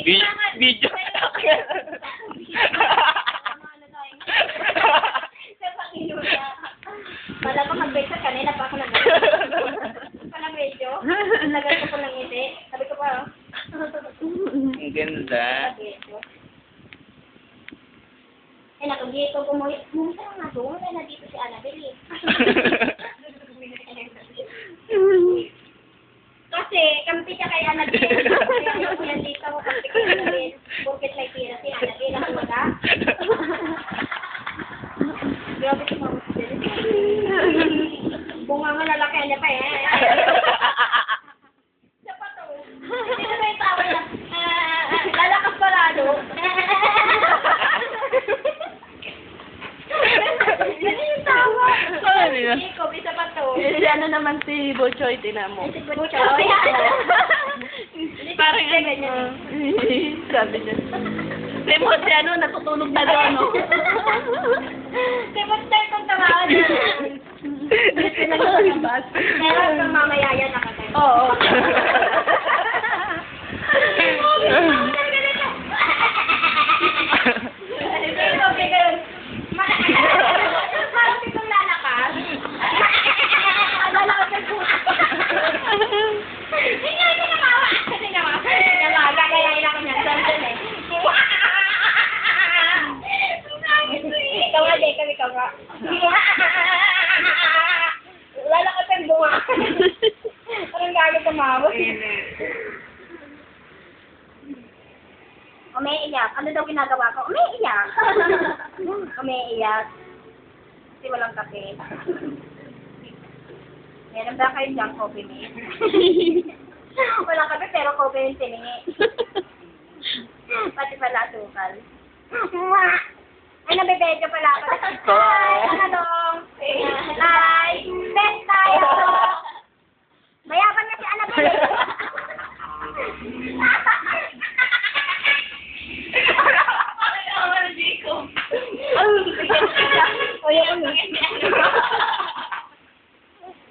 Video. Wala pa mag-break sa kanina pa ako nag-break. Pala medyo. Nagal ko po lang ngiti. Sabi ko pa, oh. Ang ganda. Eh, nakagito ko mo. Mumisa lang nga doon. Kaya na dito si Annabelle. Kasi, kampi siya kay Annabelle. Kaya ako yan dito ako kampi kay Annabelle. Bakit may tira si Annabelle. Ako ba? Grabe si Mama. Bunga nga lalaki niya pa eh. Siya pa to. Hindi na may tawa na. Lalakas pa lalo. Ano yung tawa? Ano yun? Ikaw, isa pa to. Ano naman si Bochoy, tinan mo. Si Butchoy. Parang ano. Sabi niya. Remote si ano, natutulog na doon, no? Si Butchoy kung tawaan niya. Pero kung mamaya yan nakatayo. Oo. Okay, ganun. Parang pitong lalakas. Lalakas ang puso. Hindi nga namawa. Kasi namawa. Namawa. Kaya ilang niya. Sandun eh. Ikaw nga, Jacob. Ikaw nga. Lalakas ang bunga. Parang galit tumawa. Umiiyak. Ano daw ginagawa ko? Umiiyak. Umiiyak. Kasi walang kape. Meron ba kayo dyan coffee mate? Walang kape pero coffee yung tiningi. Pati pala asukal. Ay, nabibedyo pala ako. Hi! Ano dong? Hi! Bet tayo! Mayapan na si Annabelle.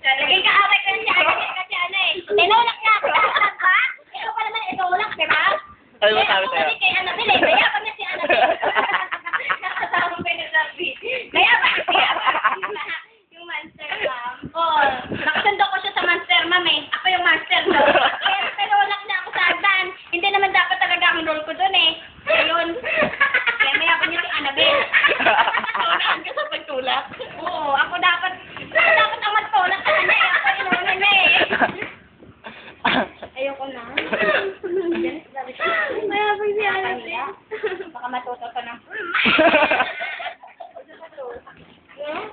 Lagay ka away ka siya kasi ano eh. Tinulak niya ako. Ba? Ikaw pa naman itulak, di ba? Ano mo sabi sa'yo? Kaya kay Annabelle eh. Mayapan niya si Annabelle. Nakasama ko yung sabi. Mayapan siya. Yung monster mom. Oo. Nakasundo ko siya sa monster mom eh. Ako yung monster mom. Kaya tinulak niya ako sa agdan. Hindi naman dapat talaga ang role ko dun eh. Ayun. Kaya mayapan niya si Annabelle. Tunaan ka sa pagtulak. Oo, ako dapat ang magtulak sa kanya eh. Ako inunan niya eh. Ayoko na. Mayabang si Annabelle. Baka matuto ka ng...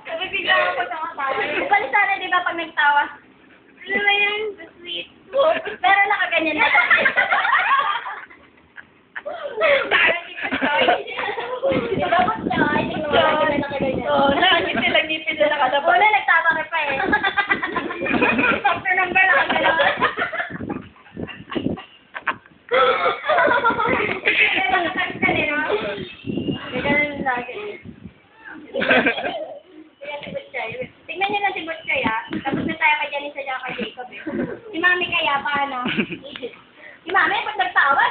Sabi bigla ako sa matawa. Bali sana di ba pag nagtawa? Ano ba yan? The sweet. Pero nakaganyan na. Parang di ko choy. Dapat choy. Oo, nakangiti lang ngipin na nakalabas. Wala, nagtawa ka pa eh. After number lang ang galawan. Nakakakit ka din, no? Ganyan lagi. Tignan niyo lang si Butchoy, ah. Tapos na tayo kay Janice at kay Jacob, eh. Si Mami kaya, paano? Si Mami, ba't nagtawa?